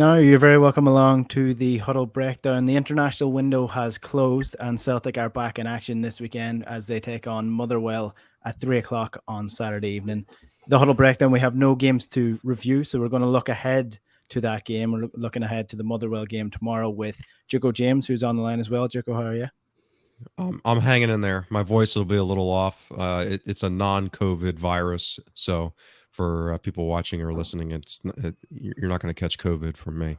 No, you're very welcome along to the Huddle Breakdown. The international window has closed, and Celtic are back in action this weekend as they take on Motherwell at 3 o'clock on Saturday evening. The Huddle Breakdown, we have no games to review, so we're going to look ahead to that game. We're looking ahead to the Motherwell game tomorrow with Joko James, who's on the line as well. Joko, how are you? I'm hanging in there. My voice will be a little off. It's a non-COVID virus, so for people watching or listening, you're not going to catch COVID from me.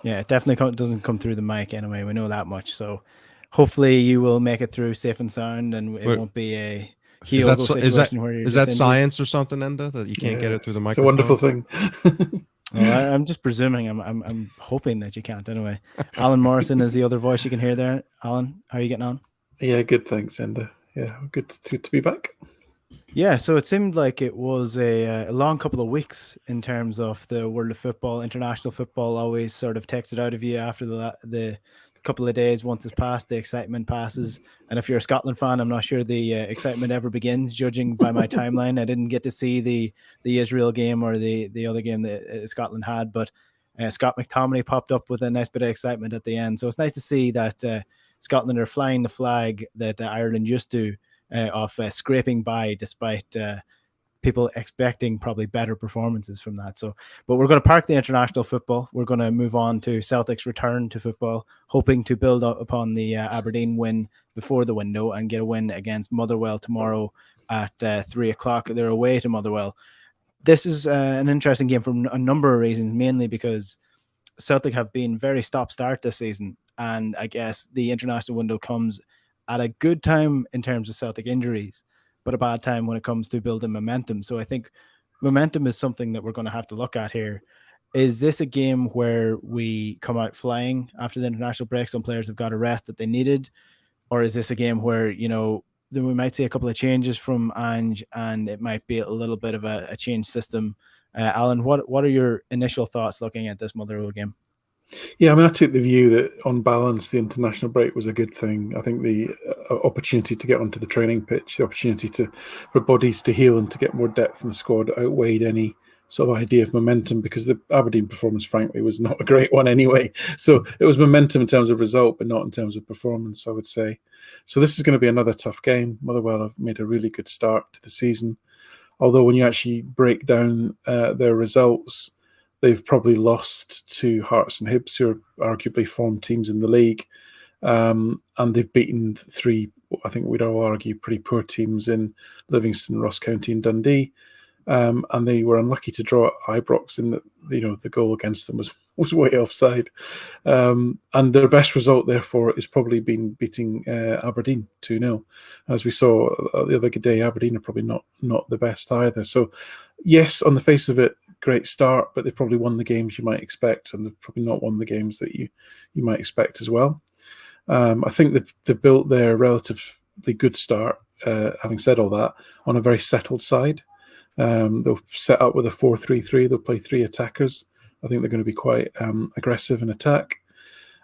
Yeah, it definitely doesn't come through the mic anyway. We know that much. So hopefully you will make it through safe and sound, and it But won't be a is that Hyogo is that situation where you're is just that injured. science or something, Enda, that you can't get it through the It's a wonderful microphone? thing. Well, I'm just presuming. I'm hoping that you can't. Anyway, Alan Morrison is the other voice you can hear there. Alan, how are you getting on? Yeah, good. Thanks, Enda. Yeah, good to be back. Yeah, so it seemed like it was a long couple of weeks in terms of the world of football. International football always sort of takes it out of you after the couple of days. Once it's passed, the excitement passes. And if you're a Scotland fan, I'm not sure the excitement ever begins. Judging by my timeline, I didn't get to see the Israel game or the other game that Scotland had, but Scott McTominay popped up with a nice bit of excitement at the end. So it's nice to see that Scotland are flying the flag that Ireland used to of scraping by despite people expecting probably better performances from that. So, but we're going to park the international football. We're going to move on to Celtic's return to football, hoping to build up upon the Aberdeen win before the window and get a win against Motherwell tomorrow at 3 o'clock. They're away to Motherwell. This is an interesting game for a number of reasons, mainly because Celtic have been very stop-start this season, and I guess the international window comes at a good time in terms of Celtic injuries, but a bad time when it comes to building momentum. So I think momentum is something that we're going to have to look at here. Is this a game where we come out flying after the international break? Some players have got a rest that they needed, or is this a game where then we might see a couple of changes from Ange, and it might be a little bit of a change system? Alan, what are your initial thoughts looking at this Motherwell game? Yeah, I mean, I took the view that on balance, the international break was a good thing. I think the opportunity to get onto the training pitch, the opportunity for bodies to heal and to get more depth in the squad outweighed any sort of idea of momentum, because the Aberdeen performance, frankly, was not a great one anyway. So it was momentum in terms of result, but not in terms of performance, I would say. So this is going to be another tough game. Motherwell have made a really good start to the season. Although when you actually break down their results, they've probably lost to Hearts and Hibs, who are arguably formed teams in the league. And they've beaten three, I think we'd all argue, pretty poor teams in Livingston, Ross County and Dundee. And they were unlucky to draw at Ibrox in that, the goal against them was way offside. And their best result, therefore, has probably been beating Aberdeen 2-0. As we saw the other day, Aberdeen are probably not the best either. So, yes, on the face of it, great start, but they've probably won the games you might expect, and they've probably not won the games that you might expect as well. I think that they've built their relatively good start, having said all that, on a very settled side. They'll set up with a 4-3-3. They'll play three attackers. I think they're going to be quite aggressive in attack.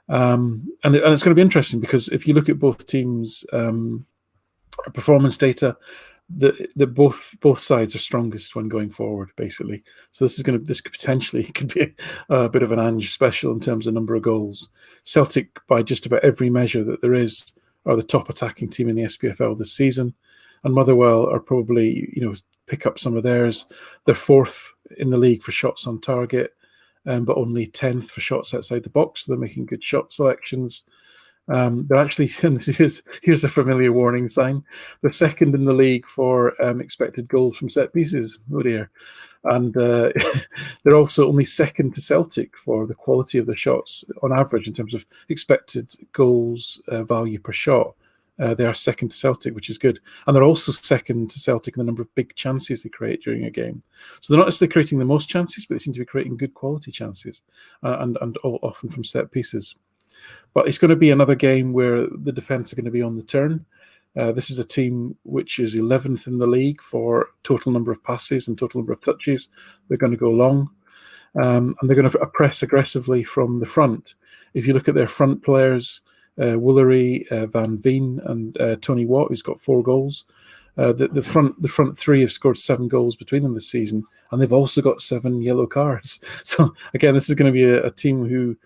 And it's going to be interesting, because if you look at both teams' performance data, both sides are strongest when going forward, basically. So this could potentially be a bit of an Ange special in terms of number of goals. Celtic, by just about every measure that there is, are the top attacking team in the SPFL this season, and Motherwell are probably pick up some of theirs. They're fourth in the league for shots on target, but only 10th for shots outside the box. So they're making good shot selections. They're actually, and here's a familiar warning sign, they're second in the league for expected goals from set pieces. Oh dear. And they're also only second to Celtic for the quality of the shots on average in terms of expected goals value per shot. They are second to Celtic, which is good. And they're also second to Celtic in the number of big chances they create during a game. So they're not necessarily creating the most chances, but they seem to be creating good quality chances, and often from set pieces. But it's going to be another game where the defence are going to be on the turn. This is a team which is 11th in the league for total number of passes and total number of touches. They're going to go long, and they're going to press aggressively from the front. If you look at their front players, Woolery, Van Veen and Tony Watt, who's got 4 goals, The front three have scored 7 goals between them this season, and they've also got 7 yellow cards. So again, this is going to be a team who,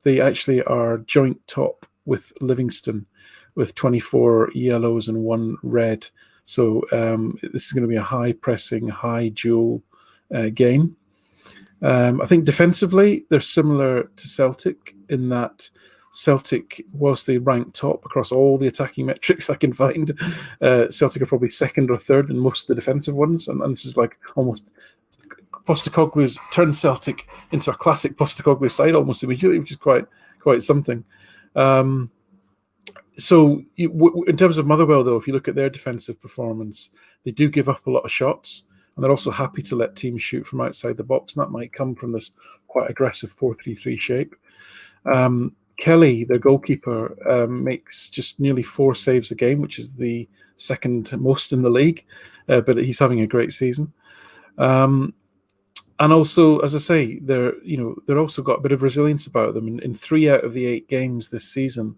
they actually are joint top with Livingston, with 24 yellows and 1 red. So this is going to be a high pressing, high duel game. I think defensively they're similar to Celtic in that Celtic, whilst they rank top across all the attacking metrics I can find, Celtic are probably second or third in most of the defensive ones, and this is like almost Postecoglou's turned Celtic into a classic Postecoglou side almost immediately, which is quite something. So in terms of Motherwell, though, if you look at their defensive performance, they do give up a lot of shots, and they're also happy to let teams shoot from outside the box, and that might come from this quite aggressive 4-3-3 shape. Kelly, their goalkeeper, makes just nearly 4 saves a game, which is the second most in the league, but he's having a great season. And also, as I say, they're also got a bit of resilience about them. In 3 out of the 8 games this season,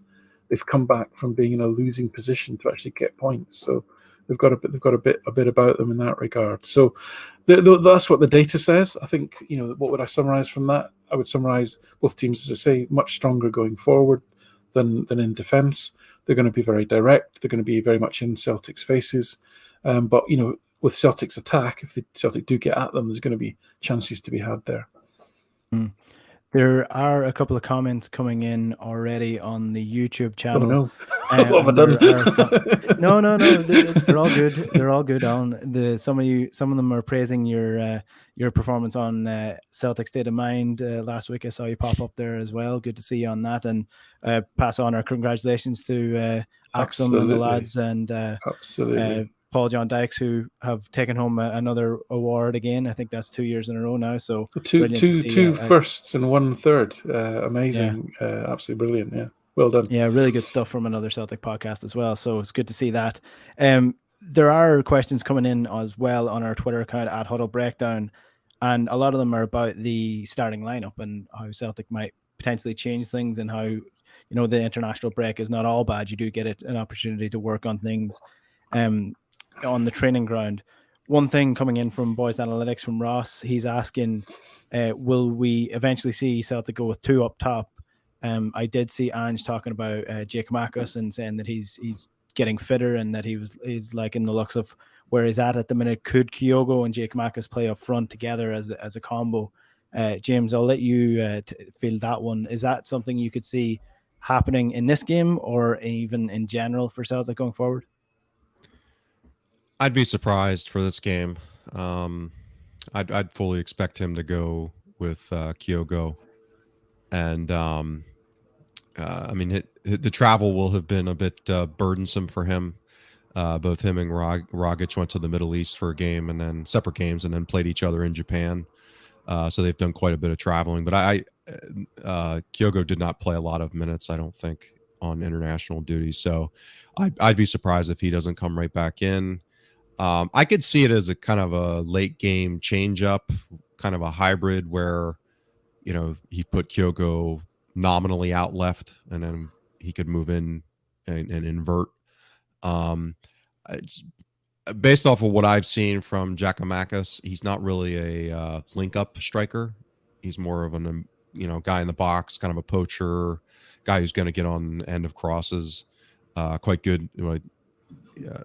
they've come back from being in a losing position to actually get points. So they've got a bit about them in that regard. So that's what the data says. I think, what would I summarize from that? I would summarize both teams, as I say, much stronger going forward than in defence. They're going to be very direct. They're going to be very much in Celtic's faces. But with Celtic's attack, if the Celtic do get at them, there's going to be chances to be had there. There are a couple of comments coming in already on the YouTube channel. Oh, no. What have I done? No. They're all good. They're all good, Alan. Some of them are praising your performance on Celtic State of Mind last week. I saw you pop up there as well. Good to see you on that, and pass on our congratulations to Axum and the lads, and absolutely. Paul John Dykes, who have taken home another award again. I think that's 2 years in a row now. So two firsts and 1 third. Amazing. Yeah. Absolutely brilliant. Yeah. Well done. Yeah, really good stuff from another Celtic podcast as well. So it's good to see that. There are questions coming in as well on our Twitter account at Huddle Breakdown, and a lot of them are about the starting lineup and how Celtic might potentially change things, and how the international break is not all bad. You do get an opportunity to work on things on the training ground. One thing coming in from Boys Analytics from Ross, he's asking, will we eventually see Celtic go with 2 up top? I did see Ange talking about Jake Marcus and saying that he's getting fitter, and that he's liking the looks of where he's at the minute. Could Kyogo and Jake Marcus play up front together as a combo? James, I'll let you field that one. Is that something you could see happening in this game, or even in general for Celtic going forward? I'd be surprised for this game. I'd fully expect him to go with Kyogo, and I mean, the travel will have been a bit burdensome for him. Both him and Rogic went to the Middle East for a game, and then separate games, and then played each other in Japan. So they've done quite a bit of traveling. But Kyogo did not play a lot of minutes, I don't think, on international duty. So I'd be surprised if he doesn't come right back in. I could see it as a kind of a late game change up, kind of a hybrid where, he put Kyogo nominally out left, and then he could move in and invert. It's based off of what I've seen from Giakoumakis, he's not really a link up striker. He's more of an guy in the box, kind of a poacher, guy who's going to get on the end of crosses. Quite good.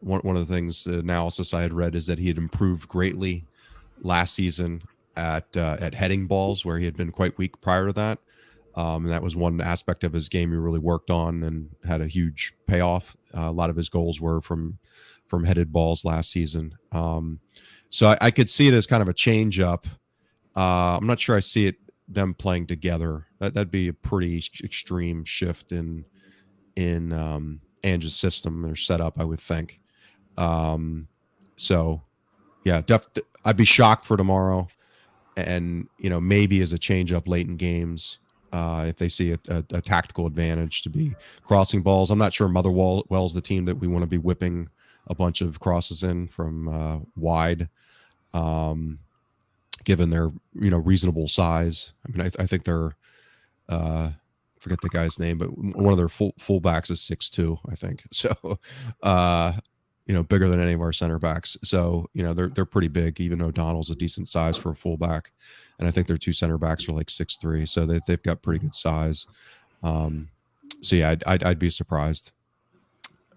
One of the things, the analysis I had read, is that he had improved greatly last season at heading balls, where he had been quite weak prior to that. And that was one aspect of his game he really worked on and had a huge payoff. A lot of his goals were from headed balls last season. So I could see it as kind of a change up. I'm not sure I see them playing together. That'd be a pretty extreme shift in Ange's system or setup, I would think. So yeah, I'd be shocked for tomorrow, and maybe as a change up late in games, if they see a tactical advantage to be crossing balls. I'm not sure Motherwell's the team that we want to be whipping a bunch of crosses in from wide, given their reasonable size. I mean, I think they're forget the guy's name, but one of their fullbacks is 6'2", I think. So, bigger than any of our center backs. So, they're pretty big, even O'Donnell's a decent size for a fullback. And I think their 2 center backs are like 6'3", so they've got pretty good size. So yeah, I'd be surprised.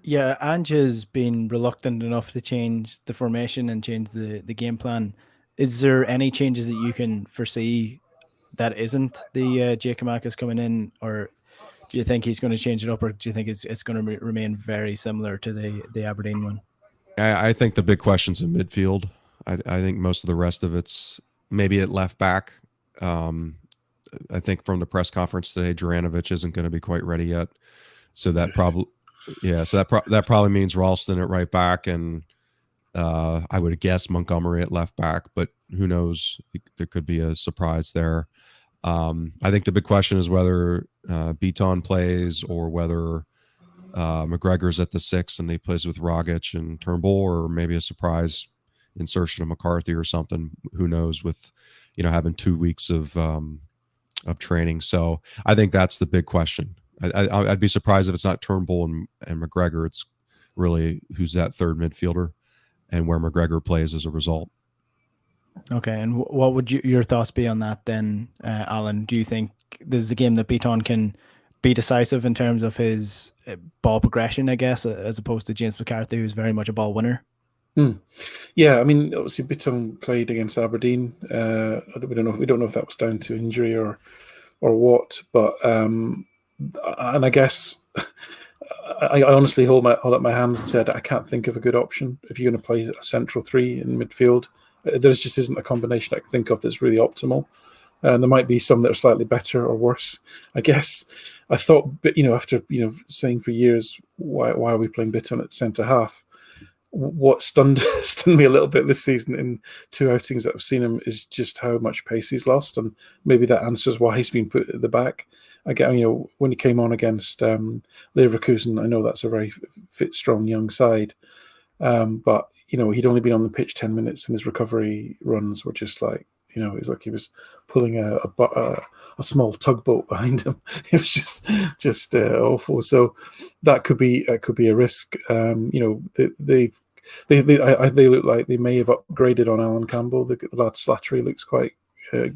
Yeah, Ange has been reluctant enough to change the formation and change the game plan. Is there any changes that you can foresee that isn't the Giakoumakis coming in, or do you think he's going to change it up, or do you think it's going to remain very similar to the Aberdeen one? I think the big question's in midfield. I think most of the rest of it's maybe at left back. I think from the press conference today, Juranovic isn't going to be quite ready yet. So that probably, that probably means Ralston at right back, and I would guess Montgomery at left back, but who knows? There could be a surprise there. I think the big question is whether Beaton plays or whether McGregor's at the 6 and he plays with Rogic and Turnbull, or maybe a surprise insertion of McCarthy or something. Who knows, with having 2 weeks of training. So I think that's the big question. I'd be surprised if it's not Turnbull and McGregor. It's really who's that third midfielder and where McGregor plays as a result. Okay, and what would your thoughts be on that then, Alan? Do you think there's a game that Beaton can be decisive in terms of his ball progression, I guess, as opposed to James McCarthy, who's very much a ball winner? Yeah, I mean, obviously Beaton played against Aberdeen. We don't know if that was down to injury or what, but and I guess I honestly hold up my hands and said I can't think of a good option if you're going to play a central 3 in midfield. There just isn't a combination I can think of that's really optimal. And there might be some that are slightly better or worse. I guess I thought, after saying for years why are we playing Beaton at centre half, what stunned me a little bit this season in 2 outings that I've seen him is just how much pace he's lost, and maybe that answers why he's been put at the back. Again, when he came on against Leverkusen, I know that's a very fit, strong young side, but he'd only been on the pitch 10 minutes, and his recovery runs were just like, it was like he was pulling a small tugboat behind him. It was just awful. So that could be a risk. They look like they may have upgraded on Alan Campbell. The lad Slattery looks quite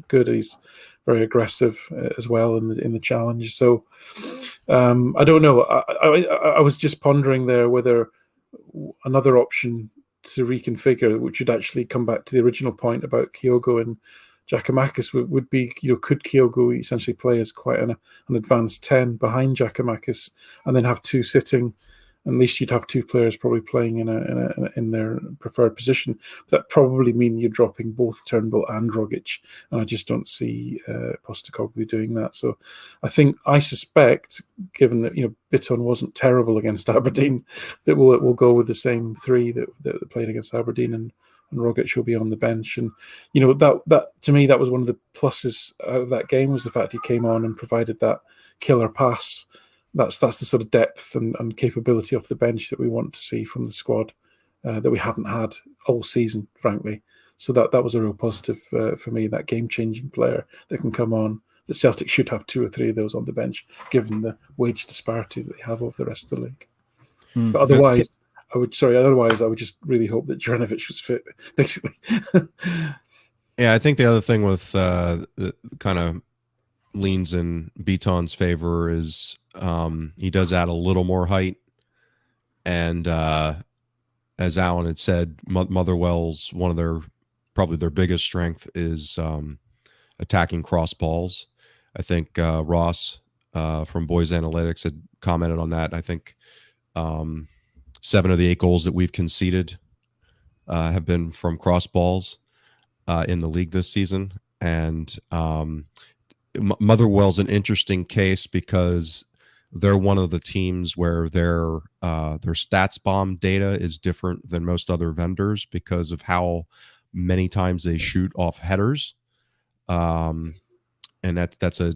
good. He's very aggressive as well in the challenge. So I don't know. I was just pondering there whether another option to reconfigure, which would actually come back to the original point about Kyogo and Giakoumakis, would be, could Kyogo essentially play as quite an advanced 10 behind Giakoumakis and then have 2 sitting? At least you'd have 2 players probably playing in their preferred position. But that probably mean you're dropping both Turnbull and Rogic, and I just don't see Postecoglou doing that. So I suspect, given that Beaton wasn't terrible against Aberdeen, that we'll go with the same 3 that played against Aberdeen, and Rogic will be on the bench. And that to me, that was one of the pluses of that game, was the fact he came on and provided that killer pass. That's the sort of depth and capability off the bench that we want to see from the squad that we haven't had all season, frankly. So that was a real positive for me, that game-changing player that can come on. The Celtic should have 2 or 3 of those on the bench, given the wage disparity that they have over the rest of the league. But otherwise, I would just really hope that Juranovic was fit, basically. Yeah, I think the other thing with kind of leans in Beaton's favor is he does add a little more height, and as Alan had said, Motherwell's one of probably their biggest strength is attacking cross balls. I think Ross from Boys Analytics had commented on that. I think 7 of the 8 goals that we've conceded have been from cross balls in the league this season, and Motherwell's an interesting case because they're one of the teams where their stats bomb data is different than most other vendors because of how many times they shoot off headers, and that's a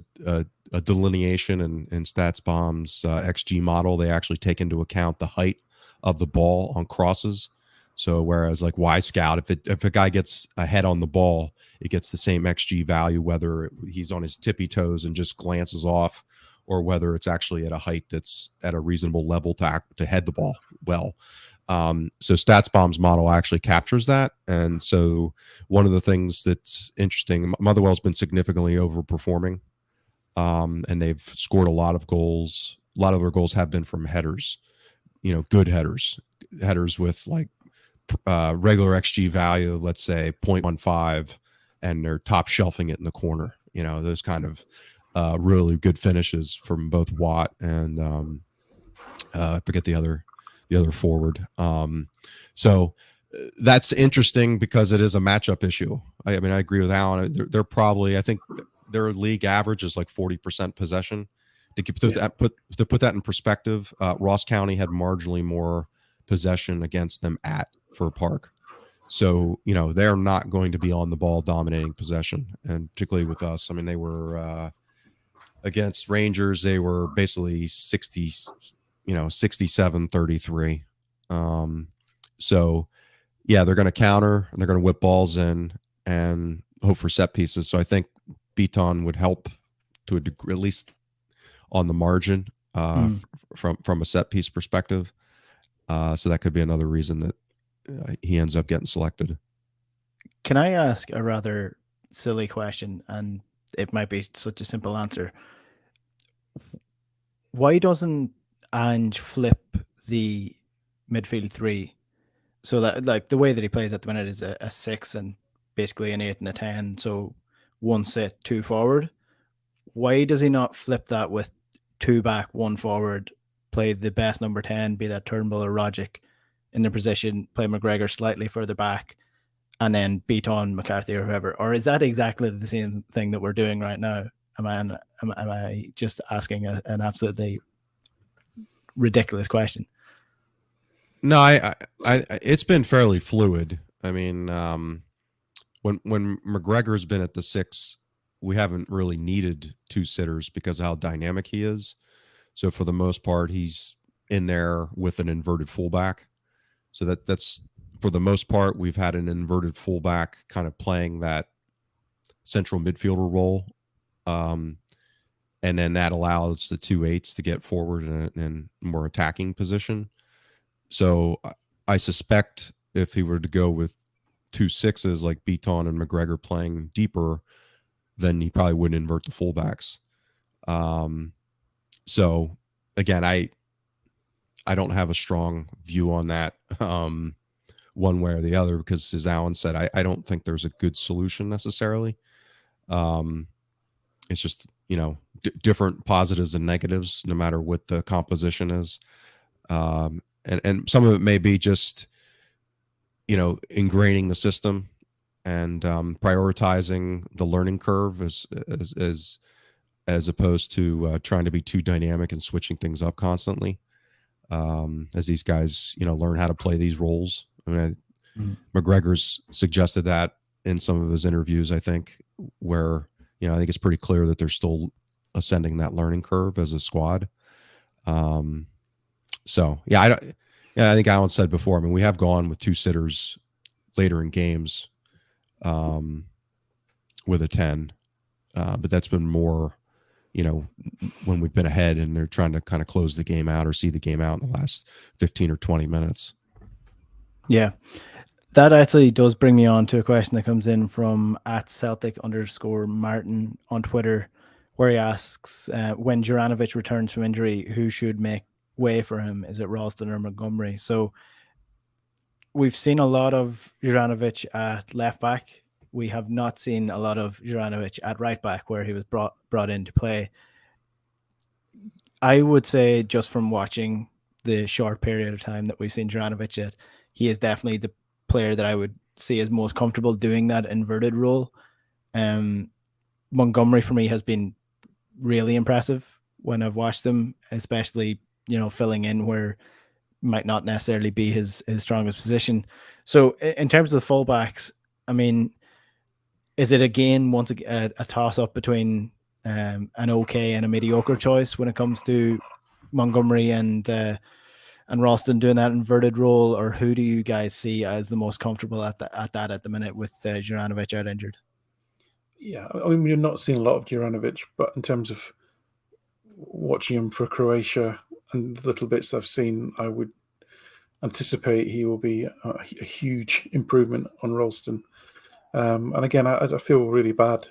delineation in stats bomb's XG model. They actually take into account the height of the ball on crosses. So whereas like Y Scout, if a guy gets a head on the ball, it gets the same XG value whether he's on his tippy toes and just glances off, or whether it's actually at a height that's at a reasonable level to head the ball well. So StatsBomb's model actually captures that. And so one of the things that's interesting, Motherwell's been significantly overperforming, and they've scored a lot of goals. A lot of their goals have been from headers, good headers with like regular XG value, let's say 0.15, and they're top shelving it in the corner. Those kind of really good finishes from both Watt and I forget the other forward. So that's interesting because it is a matchup issue. I agree with Alan. They're probably, I think their league average is like 40% possession. To put that in perspective, Ross County had marginally more possession against them at Fir Park. So, they're not going to be on the ball dominating possession, and particularly with us. I mean, they were against Rangers, they were basically 67-33. So yeah, they're going to counter and they're going to whip balls in and hope for set pieces. So I think Beaton would help to a degree, at least on the margin, from a set piece perspective. So that could be another reason that he ends up getting selected. Can I ask a rather silly question? And it might be such a simple answer. Why doesn't Ange flip the midfield three? So that, like, the way that he plays at the minute is a 6 and basically an 8 and a 10. So 1 set, 2 forward. Why does he not flip that with 2 back, 1 forward, play the best number 10, be that Turnbull or Rogic in the position, play McGregor slightly further back, and then beat on McCarthy or whoever? Or is that exactly the same thing that we're doing right now? Am I just asking an absolutely ridiculous question? No, I it's been fairly fluid. I mean, when McGregor's been at the 6, we haven't really needed 2 sitters because of how dynamic he is. So for the most part, he's in there with an inverted fullback. So that's for the most part, we've had an inverted fullback kind of playing that central midfielder role. And then that allows the 2 8s to get forward in a more attacking position. So I suspect if he were to go with 2 6s like Beaton and McGregor playing deeper, then he probably wouldn't invert the fullbacks. So again, I don't have a strong view on that one way or the other, because as Alan said, I don't think there's a good solution necessarily. It's just, different positives and negatives, no matter what the composition is. And some of it may be just, ingraining the system and prioritizing the learning curve as opposed to trying to be too dynamic and switching things up constantly. As these guys, learn how to play these roles. I mean, McGregor's suggested that in some of his interviews, I think, where, I think it's pretty clear that they're still ascending that learning curve as a squad. So yeah, I think Alan said before, I mean, we have gone with 2 sitters later in games with a 10, but that's been more, when we've been ahead and they're trying to kind of close the game out or see the game out in the last 15 or 20 minutes. Yeah. That actually does bring me on to a question that comes in from @Celtic_Martin on Twitter, where he asks, when Juranovic returns from injury, who should make way for him? Is it Ralston or Montgomery? So we've seen a lot of Juranovic at left back. We have not seen a lot of Juranovic at right back, where he was brought in to play. I would say, just from watching the short period of time that we've seen Juranovic at, he is definitely the player that I would see as most comfortable doing that inverted role. Montgomery for me has been really impressive when I've watched him, especially, filling in where might not necessarily be his strongest position. So in terms of the fullbacks, I mean, is it again once a toss up between an okay and a mediocre choice when it comes to Montgomery and Ralston doing that inverted role, or who do you guys see as the most comfortable at the minute with Juranovic out injured? Yeah, I mean, we're not seeing a lot of Juranovic, but in terms of watching him for Croatia and the little bits I've seen, I would anticipate he will be a huge improvement on Ralston. And again, I feel really bad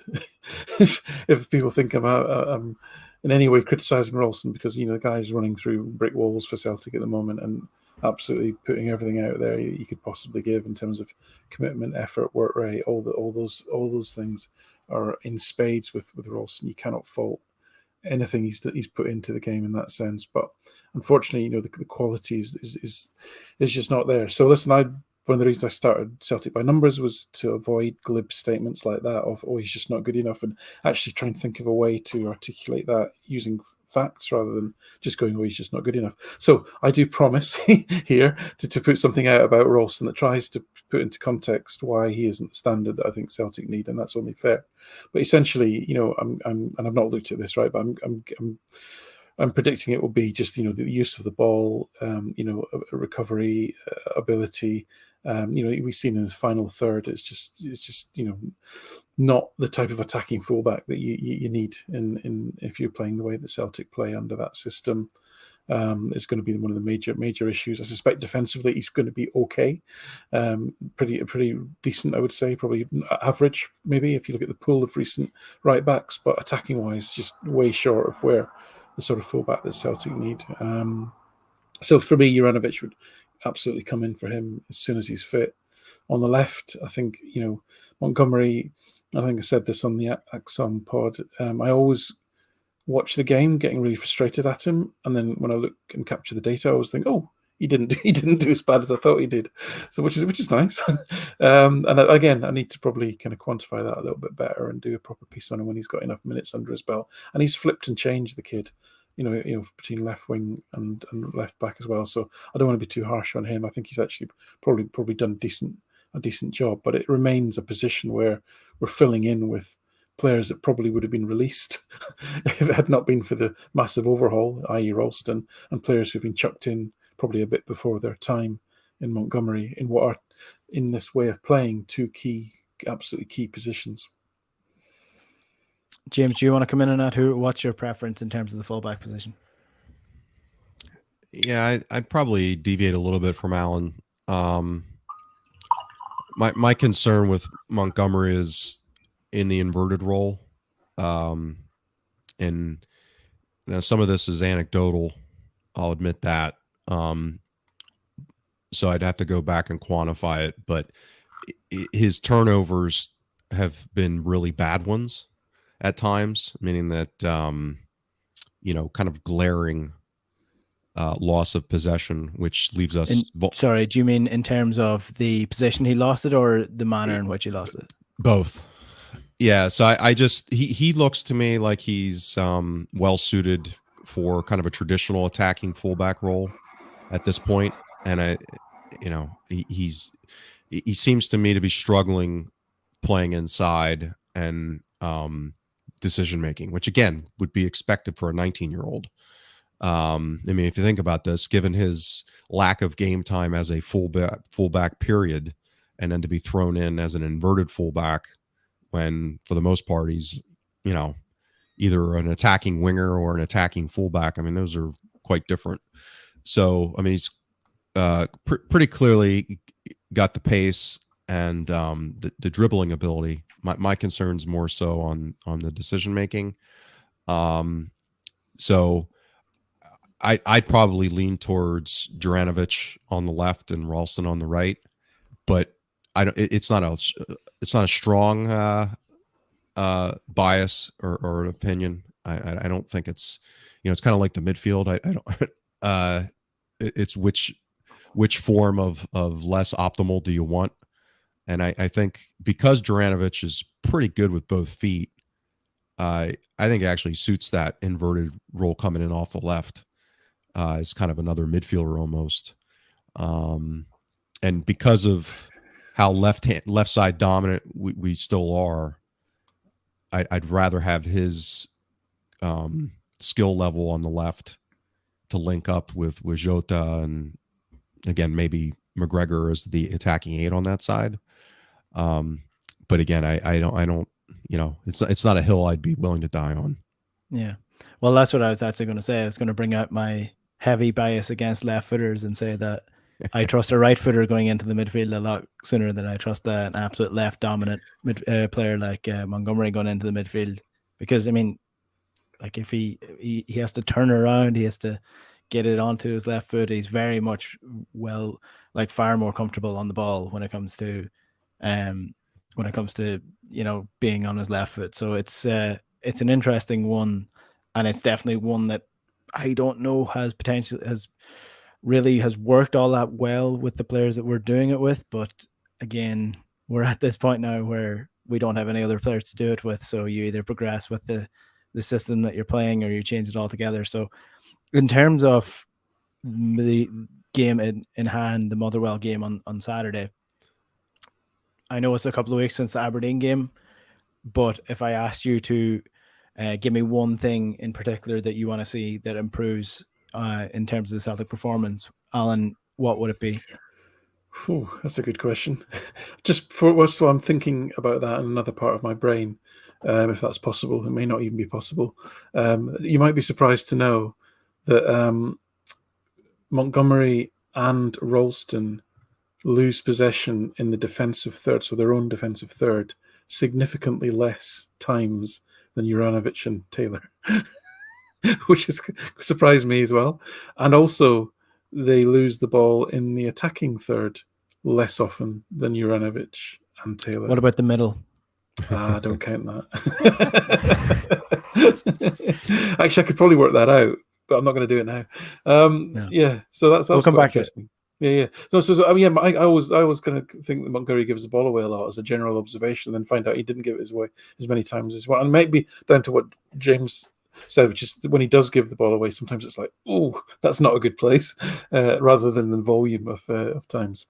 if people think I'm in any way criticising Ralston, because the guy's running through brick walls for Celtic at the moment and absolutely putting everything out there you could possibly give in terms of commitment, effort, work rate. All those things are in spades with Ralston. You cannot fault anything he's put into the game in that sense. But unfortunately, the quality is just not there. So listen, one of the reasons I started Celtic by Numbers was to avoid glib statements like that of, oh, he's just not good enough, and actually try and think of a way to articulate that using facts rather than just going, oh, he's just not good enough. So I do promise here to put something out about Ralston that tries to put into context why he isn't the standard that I think Celtic need, and that's only fair. But essentially, I'm and I've not looked at this, right, but I'm predicting it will be just the use of the ball, recovery ability. We've seen in his final third, it's just not the type of attacking fullback that you need in if you're playing the way that Celtic play under that system. It's going to be one of the major issues. I suspect defensively he's going to be okay, pretty decent, I would say, probably average maybe if you look at the pool of recent right backs, but attacking wise, just way short of where the sort of fullback that Celtic need. So for me, Juranovic would absolutely come in for him as soon as he's fit. On the left, I think Montgomery. I think I said this on the Axon pod. I always watch the game getting really frustrated at him, and then when I look and capture the data, I always think, oh, he didn't do as bad as I thought he did. So which is nice. And again, I need to probably kind of quantify that a little bit better and do a proper piece on him when he's got enough minutes under his belt. And he's flipped and changed, the kid, between left wing and left back as well. So I don't want to be too harsh on him. I think he's actually probably done a decent job, but it remains a position where we're filling in with players that probably would have been released if it had not been for the massive overhaul, i.e. Ralston, and players who've been chucked in probably a bit before their time in Montgomery in what are, in this way of playing, two absolutely key positions. James, do you want to come in on that? What's your preference in terms of the fullback position? Yeah, I'd probably deviate a little bit from Alan. My concern with Montgomery is in the inverted role, and some of this is anecdotal. I'll admit that. So I'd have to go back and quantify it, but his turnovers have been really bad ones at times, meaning that kind of glaring loss of possession, which leaves us. Sorry, do you mean in terms of the position he lost it, or the manner in which he lost it? Both. Yeah. So he looks to me like he's well suited for kind of a traditional attacking fullback role at this point, and he seems to me to be struggling playing inside and decision making, which again would be expected for a 19-year-old. I mean, if you think about this, given his lack of game time as a fullback period, and then to be thrown in as an inverted fullback when for the most part he's, either an attacking winger or an attacking fullback. I mean, those are quite different. So, I mean, he's pretty clearly got the pace and the dribbling ability. My concern's more so on the decision making. So I'd probably lean towards Juranovic on the left and Ralston on the right, but it's not a strong bias or an opinion. I don't think it's it's kind of like the midfield. I don't. It's which form of less optimal do you want? And I think because Juranovic is pretty good with both feet, I think it actually suits that inverted role coming in off the left. It's kind of another midfielder almost. And because of how left side dominant we still are, I'd rather have his skill level on the left to link up with Jota, and again maybe McGregor as the attacking eight on that side. But again, I don't it's not a hill I'd be willing to die on. Yeah. Well, that's what I was actually going to say. I was going to bring out my heavy bias against left footers and say that I trust a right footer going into the midfield a lot sooner than I trust an absolute left dominant player like Montgomery going into the midfield. Because I mean, like if he has to turn around, he has to get it onto his left foot. He's very much far more comfortable on the ball when it comes to being on his left foot. So it's an interesting one, and it's definitely one that I don't know has worked all that well with the players that we're doing it with. But again, we're at this point now where we don't have any other players to do it with. So you either progress with the system that you're playing or you change it altogether. So in terms of the game in hand, the Motherwell game on Saturday, I know it's a couple of weeks since the Aberdeen game, but if I asked you to give me one thing in particular that you want to see that improves in terms of the Celtic performance, Alan, what would it be? That's a good question. So I'm thinking about that in another part of my brain, if that's possible. It may not even be possible. You might be surprised to know that Montgomery and Ralston lose possession in the defensive third, so their own defensive third, significantly less times than Juranovic and Taylor, which has surprised me as well. And also, they lose the ball in the attacking third less often than Juranovic and Taylor. What about the middle? Don't count that. Actually, I could probably work that out, but I'm not going to do it now. Yeah, so that's we'll come back interesting. Yeah. So I mean, I always kind of think that Montgomery gives the ball away a lot as a general observation, and then find out he didn't give it away as many times as well. And it might be down to what James said, which is when he does give the ball away, sometimes it's like, oh, that's not a good place, rather than the volume of times.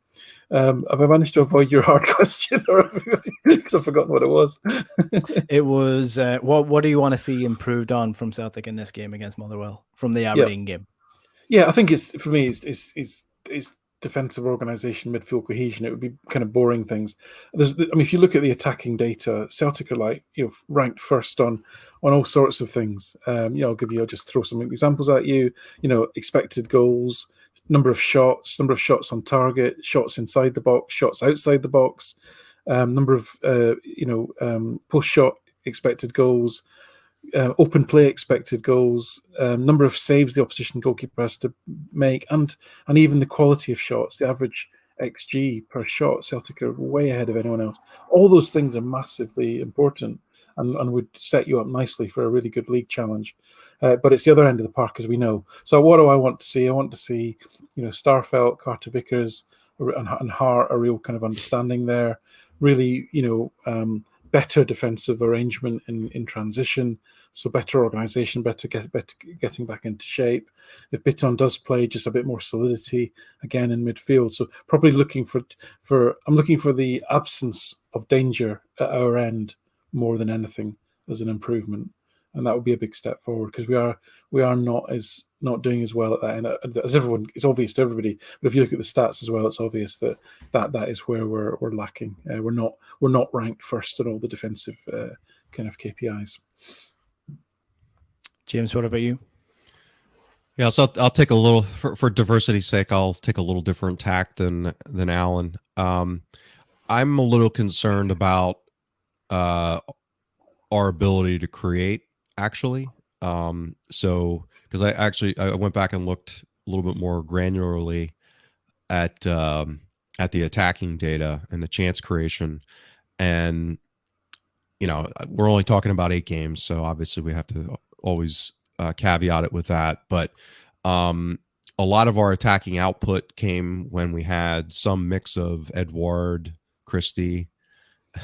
Have I managed to avoid your hard question, or because I've forgotten what it was? It was what do you want to see improved on from Celtic in this game against Motherwell from the Aberdeen game? Yeah, I think it's for me it's defensive organisation, midfield cohesion. It would be kind of boring things. If you look at the attacking data, Celtic are ranked first on all sorts of things. I'll just throw some examples at you. Expected goals, number of shots on target, shots inside the box, shots outside the box, number of post shot expected goals, open play expected goals, number of saves the opposition goalkeeper has to make, and even the quality of shots, the average XG per shot. Celtic are way ahead of anyone else. All those things are massively important and would set you up nicely for a really good league challenge. But it's the other end of the park, as we know. So what do I want to see? I want to see, Starfelt, Carter Vickers, and Hart, a real kind of understanding there. Really, better defensive arrangement in transition, so better organisation, better getting back into shape. If Bitton does play, just a bit more solidity again in midfield. So probably looking for the absence of danger at our end more than anything as an improvement, and that would be a big step forward, because we are not doing as well at that end as everyone. It's obvious to everybody, but if you look at the stats as well, it's obvious that is where we're lacking. We're not ranked first in all the defensive kind of KPIs. James, what about you? Yeah, so I'll take a little, for diversity's sake, I'll take a little different tack than Alan. I'm a little concerned about our ability to create, actually. Because I went back and looked a little bit more granularly at the attacking data and the chance creation, and we're only talking about 8 games, so obviously we have to always caveat it with that. But a lot of our attacking output came when we had some mix of Edouard, Christie,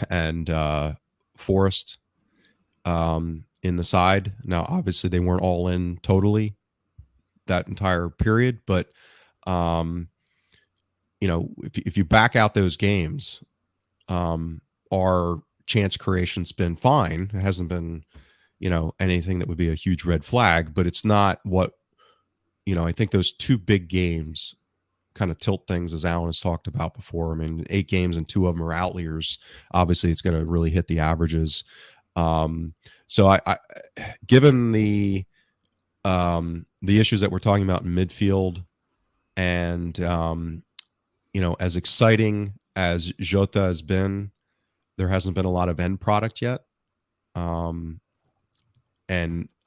and Forrest in the side. Now, obviously, they weren't all in totally that entire period, but if you back out those games, our chance creation's been fine. It hasn't been anything that would be a huge red flag, but it's not what I think those 2 big games kind of tilt things, as Alan has talked about before. I mean, 8 games and 2 of them are outliers. Obviously, it's going to really hit the averages. So I given the the issues that we're talking about in midfield, and as exciting as Jota has been, there hasn't been a lot of end product yet. And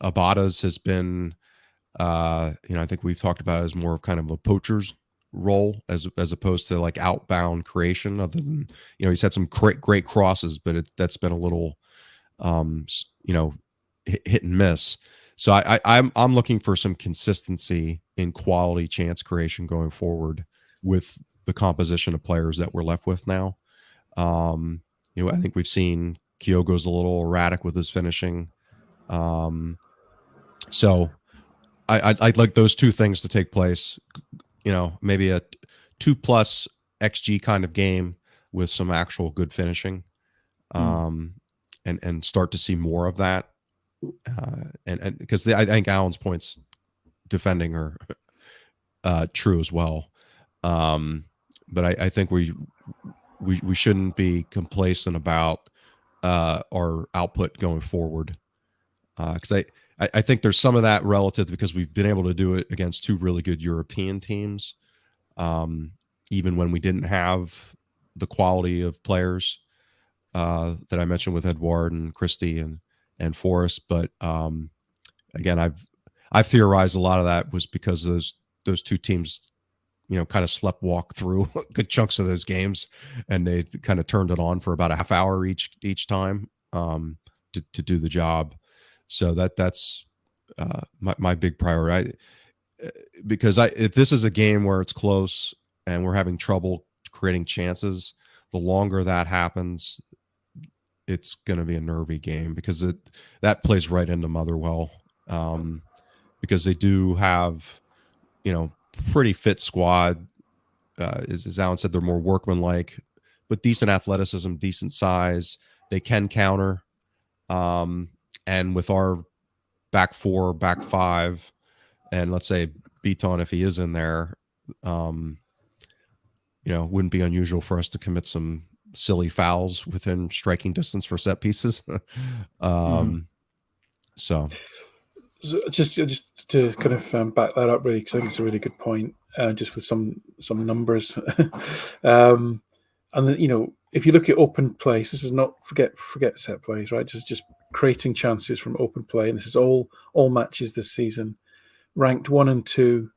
Abada's has been, I think we've talked about it as more of kind of a poacher's role as opposed to like outbound creation. Other than he's had some great crosses, but that's been a little hit and miss. So I'm looking for some consistency in quality chance creation going forward with the composition of players that we're left with now. I think we've seen Kyogo's a little erratic with his finishing. So I'd like those two things to take place. Maybe a 2+ XG kind of game with some actual good finishing, and start to see more of that. And because I think Alan's points defending are true as well. But I think we shouldn't be complacent about our output going forward. Because I think there's some of that relative because we've been able to do it against two really good European teams, even when we didn't have the quality of players that I mentioned with Edouard and Christie and Forrest. But again, I've theorized a lot of that was because those two teams, kind of sleptwalk through good chunks of those games, and they kind of turned it on for about a half hour each time to do the job. So that's my big priority. Because if this is a game where it's close and we're having trouble creating chances, the longer that happens, it's going to be a nervy game because that plays right into Motherwell, because they do have, pretty fit squad. As Alan said, they're more workmanlike, but decent athleticism, decent size. They can counter. And with our back four, back five, and let's say Beaton, if he is in there, wouldn't be unusual for us to commit some silly fouls within striking distance for set pieces. So just to kind of back that up, really, because I think it's a really good point. Just with some numbers, and then, if you look at open plays, this is not forget set plays, right? Just creating chances from open play, and this is all matches this season. Ranked 1 and 2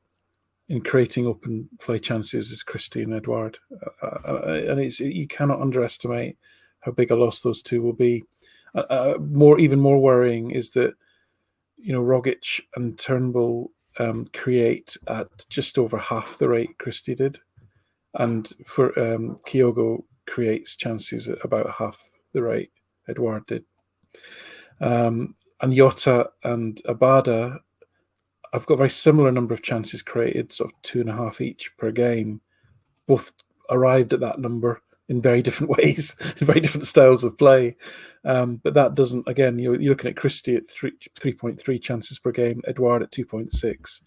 in creating open play chances is Christie and Edouard, and you cannot underestimate how big a loss those two will be. Even more worrying is that Rogic and Turnbull create at just over half the rate Christie did, and for Kyogo creates chances at about half the rate Edouard did. And Jota and Abada, I've got a very similar number of chances created, sort of 2.5 each per game. Both arrived at that number in very different ways, in very different styles of play. But that doesn't, again, you're looking at Christie at 3.3 chances per game, Edouard at 2.6.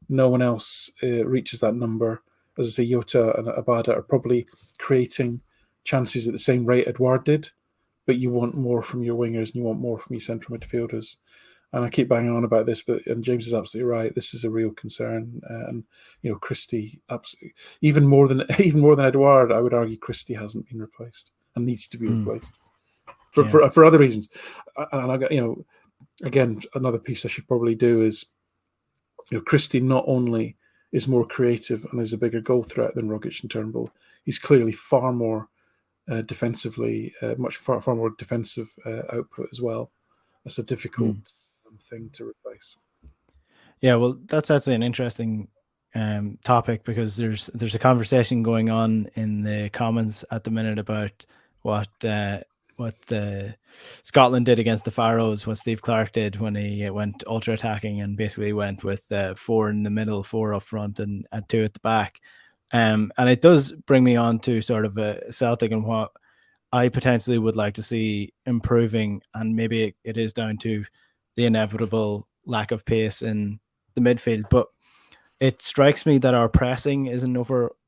No one else reaches that number. As I say, Jota and Abada are probably creating chances at the same rate Edouard did, but you want more from your wingers and you want more from your central midfielders. And I keep banging on about this, and James is absolutely right. This is a real concern. And Christie, absolutely, even more than Edouard, I would argue Christie hasn't been replaced and needs to be replaced for other reasons. And I got, again, another piece I should probably do is, Christie not only is more creative and is a bigger goal threat than Rogic and Turnbull, he's clearly far more defensively, far more defensive output as well. That's a difficult thing to replace. Yeah, well, that's actually an interesting topic, because there's a conversation going on in the comments at the minute about what Scotland did against the Faroes, what Steve Clarke did when he went ultra attacking and basically went with 4 in the middle, 4 up front, and 2 at the back. And it does bring me on to sort of a Celtic and what I potentially would like to see improving, and maybe it is down to the inevitable lack of pace in the midfield. But it strikes me that our pressing isn't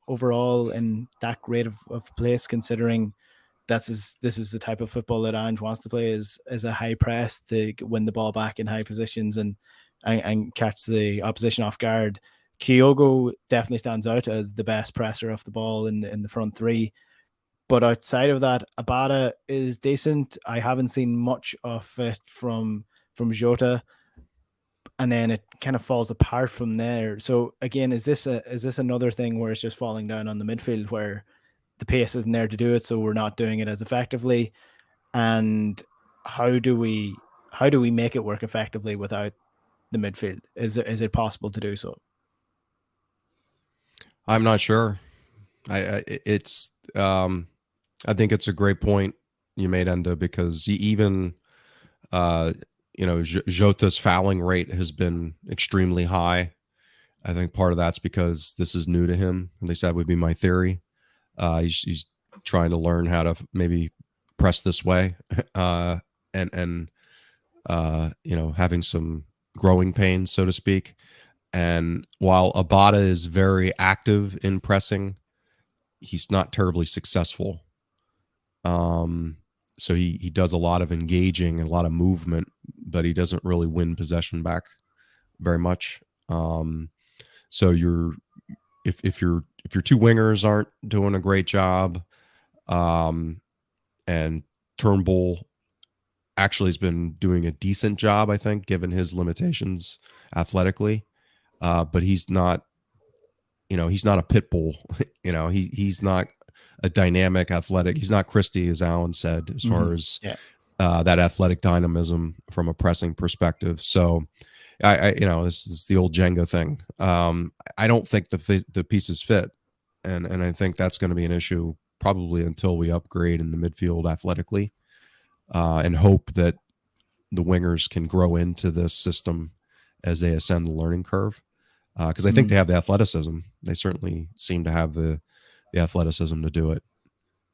overall in that great of place, considering this is the type of football that Ange wants to play, is a high press to win the ball back in high positions and and catch the opposition off guard. Kyogo definitely stands out as the best presser of the ball in the front three. But outside of that, Abada is decent. I haven't seen much of it from Jota, and then it kind of falls apart from there. So again, is this another thing where it's just falling down on the midfield, where the pace isn't there to do it, so we're not doing it as effectively? And how do we make it work effectively without the midfield? Is it possible to do so? I'm not sure. I think it's a great point you made, Enda, because even Jota's fouling rate has been extremely high. I think part of that's because this is new to him. At least that would be my theory. He's trying to learn how to maybe press this way, and having some growing pains, so to speak. And while Abada is very active in pressing, he's not terribly successful. So he does a lot of engaging and a lot of movement, but he doesn't really win possession back very much. So if your two wingers aren't doing a great job, and Turnbull actually has been doing a decent job, I think, given his limitations athletically. But he's not a pit bull. He's not a dynamic athletic. He's not Christie, as Alan said, as far as that athletic dynamism from a pressing perspective. So this is the old Jenga thing. I don't think the pieces fit. And I think that's going to be an issue probably until we upgrade in the midfield athletically, and hope that the wingers can grow into this system as they ascend the learning curve. Because I think they have the athleticism. They certainly seem to have the athleticism to do it.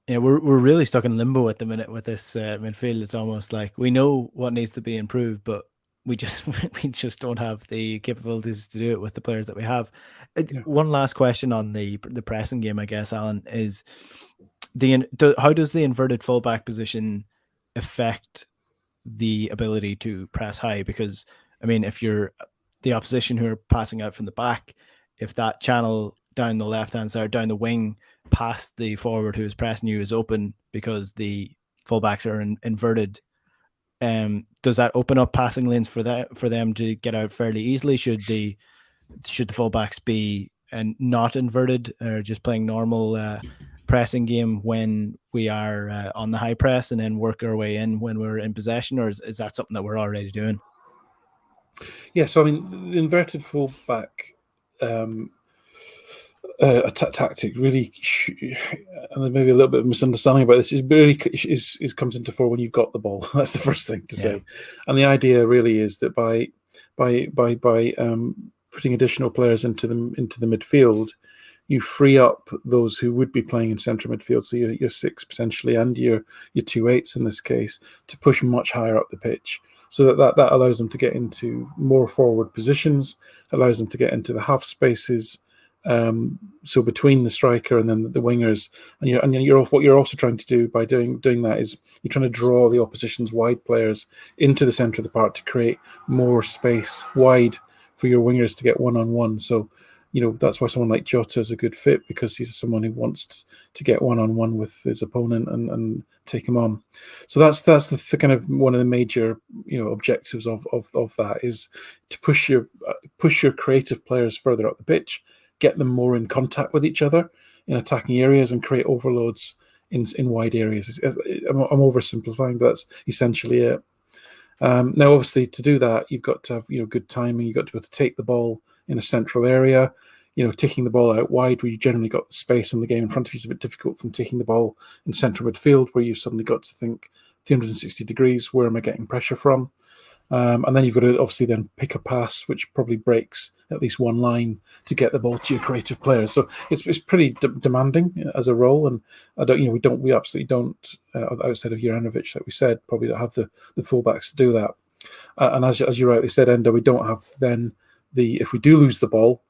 Yeah, we're really stuck in limbo at the minute with this midfield. It's almost like we know what needs to be improved, but we just don't have the capabilities to do it with the players that we have. One last question on the pressing game, I guess, Alan, is how does the inverted fullback position affect the ability to press high? Because I mean, if you're the opposition who are passing out from the back, if that channel down the left-hand side, down the wing, past the forward who is pressing you is open because the fullbacks are inverted, does that open up passing lanes for them to get out fairly easily? Should the fullbacks be not inverted, or just playing normal pressing game when we are on the high press, and then work our way in when we're in possession? Or is that something that we're already doing? Yeah, so I mean, the inverted fullback tactic really, and there may be a little bit of misunderstanding about this, is comes into fore when you've got the ball. That's the first thing to say. And the idea really is that by putting additional players into the midfield, you free up those who would be playing in central midfield, so your 6 potentially and your 2 8s in this case, to push much higher up the pitch. So that allows them to get into more forward positions, allows them to get into the half spaces, so between the striker and then the wingers. And what you're also trying to do by doing that is you're trying to draw the opposition's wide players into the centre of the park to create more space wide for your wingers to get one-on-one. So that's why someone like Jota is a good fit, because he's someone who wants to get one-on-one with his opponent and take him on. So that's the kind of one of the major objectives of that, is to push your creative players further up the pitch, get them more in contact with each other in attacking areas, and create overloads in wide areas. I'm oversimplifying, but that's essentially it. Now, obviously, to do that, you've got to have good timing. You've got to be able to take the ball in a central area. Taking the ball out wide, where you generally got the space in the game in front of you, is a bit difficult from taking the ball in central midfield, where you've suddenly got to think 360 degrees, where am I getting pressure from? And then you've got to obviously then pick a pass, which probably breaks at least one line to get the ball to your creative players. So it's pretty demanding as a role, and we absolutely don't, outside of Juranovic, like we said, probably don't have the fullbacks to do that. And as you rightly said, Enda, we don't have then if we do lose the ball,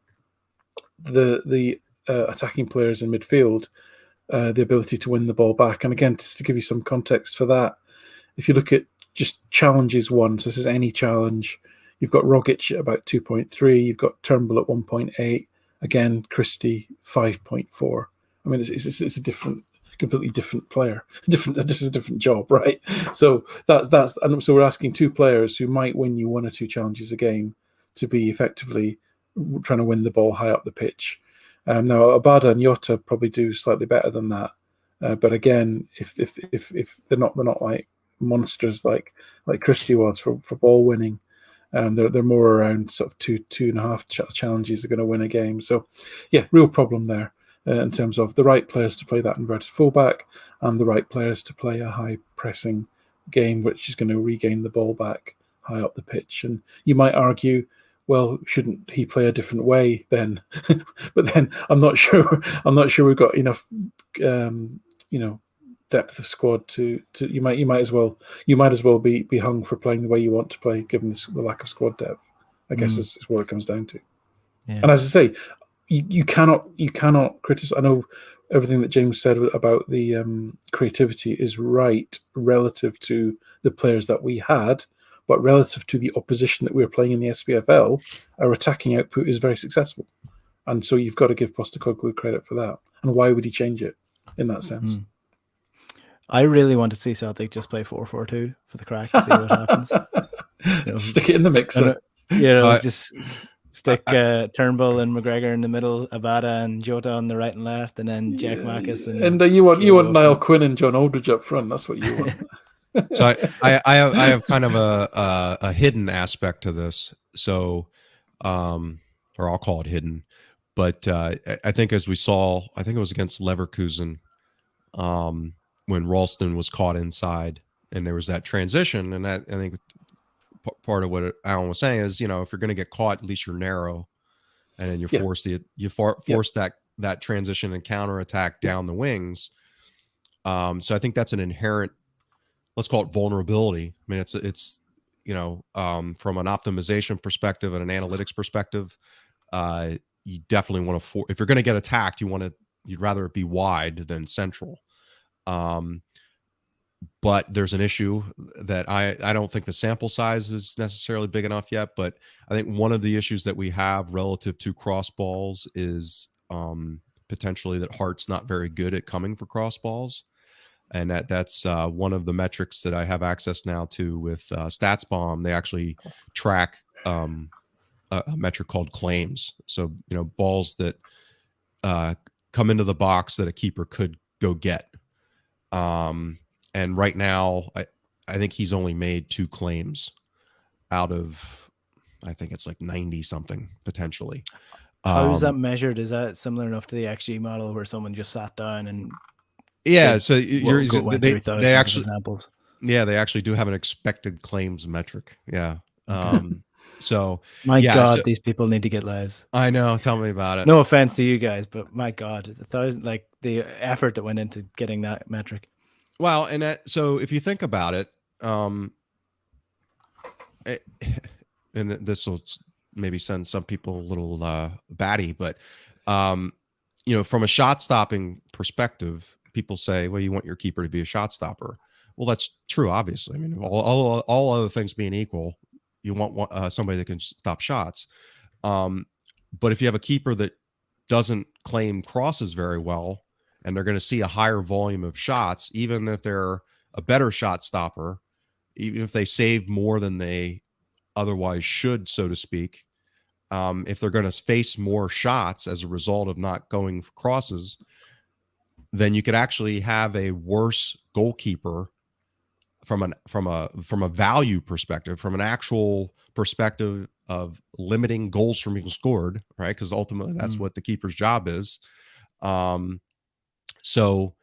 the attacking players in midfield, the ability to win the ball back. And again, just to give you some context for that, if you look at just challenges won, so this is any challenge, You've got Rogic at about 2.3. You've got Turnbull at 1.8. Again, Christie 5.4. I mean, it's a completely different player. This is a different job, right? So and so we're asking two players who might win you one or two challenges a game to be effectively trying to win the ball high up the pitch. Now Abada and Jota probably do slightly better than that, but again, if they're not like monsters like Christie was for ball winning. They're more around sort of two and a half challenges are going to win a game. So, yeah, real problem there in terms of the right players to play that inverted fullback and the right players to play a high pressing game, which is going to regain the ball back high up the pitch. And you might argue, well, shouldn't he play a different way then? But then I'm not sure. We've got enough, depth of squad to you might as well be hung for playing the way you want to play, given the lack of squad depth. I guess is what it comes down to. Yeah. And as I say, you cannot criticize. I know everything that James said about the creativity is right relative to the players that we had, but relative to the opposition that we were playing in the SPFL, our attacking output is very successful. And so you've got to give Postecoglou credit for that. And why would he change it in that sense? I really want to see Celtic just play 4-4-2 for the crack to see what happens. Stick it in the mixer. Just stick Turnbull and McGregor in the middle, Abada and Jota on the right and left, and then Jack Marcus. And you want Niall Quinn and John Aldridge up front. That's what you want. So I have kind of a hidden aspect to this. So, or I'll call it hidden. But I think as we saw, I think it was against Leverkusen, when Ralston was caught inside and there was that transition. And that, I think part of what Alan was saying is, if you're going to get caught, at least you're narrow, and then you force that transition and counterattack down the wings. So I think that's an inherent, let's call it vulnerability. I mean, it's from an optimization perspective and an analytics perspective, you definitely want to, if you're going to get attacked, you'd rather it be wide than central. But there's an issue that I don't think the sample size is necessarily big enough yet, but I think one of the issues that we have relative to cross balls is potentially that Hart's not very good at coming for cross balls. And that's one of the metrics that I have access now to with StatsBomb. They actually track a metric called claims. So, balls that come into the box that a keeper could go get. And right now, I think he's only made 2 claims out of, I think it's like 90 something potentially. How is that measured? Is that similar enough to the XG model where someone just sat down and so they actually examples? Yeah, they actually do have an expected claims metric. Yeah. So my God, these people need to get lives. I know. Tell me about it. No offense to you guys, but my God, the effort that went into getting that metric. Well, and so if you think about it, and this will maybe send some people a little batty, but from a shot stopping perspective, people say, well, you want your keeper to be a shot stopper. Well, that's true, obviously. I mean, all other things being equal, you want somebody that can stop shots. But if you have a keeper that doesn't claim crosses very well, and they're going to see a higher volume of shots, even if they're a better shot stopper, even if they save more than they otherwise should, so to speak, if they're going to face more shots as a result of not going for crosses, then you could actually have a worse goalkeeper from a value perspective, from an actual perspective of limiting goals from being scored, right? Because ultimately that's what the keeper's job is. So,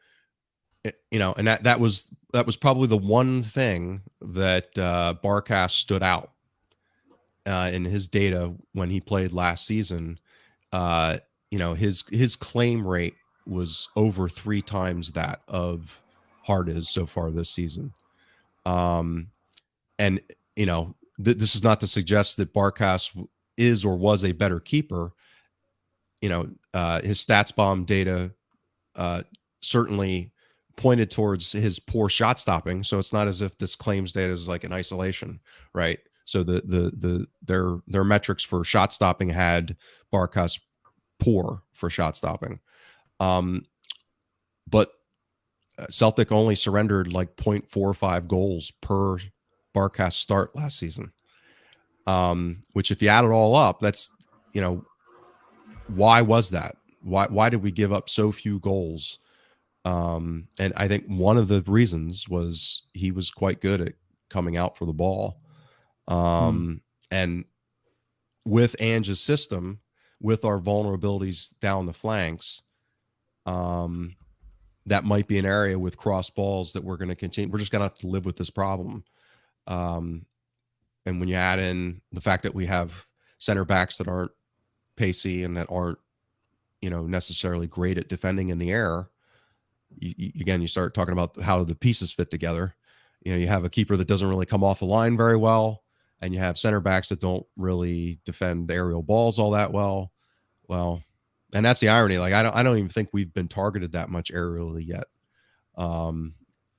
and that was probably the one thing that Barkas stood out in his data when he played last season. His claim rate was over 3 times that of Hart is so far this season. And this is not to suggest that Barkas is or was a better keeper. His StatsBomb data certainly pointed towards his poor shot stopping. So it's not as if this claims data is like in isolation, right? So their metrics for shot stopping had Barkas poor for shot stopping. But Celtic only surrendered like 0.45 goals per Barkas start last season. Which if you add it all up, that's, why was that? Why did we give up so few goals? And I think one of the reasons was he was quite good at coming out for the ball. And with Ange's system, with our vulnerabilities down the flanks, that might be an area with cross balls that we're going to continue. We're just going to have to live with this problem. And when you add in the fact that we have center backs that aren't pacey and that aren't, necessarily great at defending in the air, you start talking about how the pieces fit together. You have a keeper that doesn't really come off the line very well, and you have center backs that don't really defend aerial balls all that well. Well, and that's the irony. Like, I don't even think we've been targeted that much aerially yet.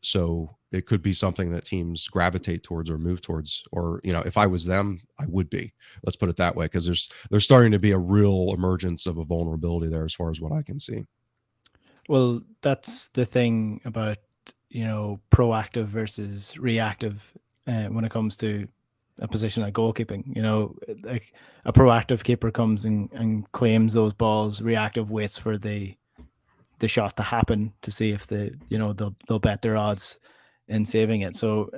So it could be something that teams gravitate towards or move towards, or, if I was them, I would be. Let's put it that way, because there's starting to be a real emergence of a vulnerability there as far as what I can see. Well, that's the thing about, proactive versus reactive when it comes to a position like goalkeeping. Like a proactive keeper comes and claims those balls. Reactive waits for the shot to happen to see if they'll bet their odds in saving it. So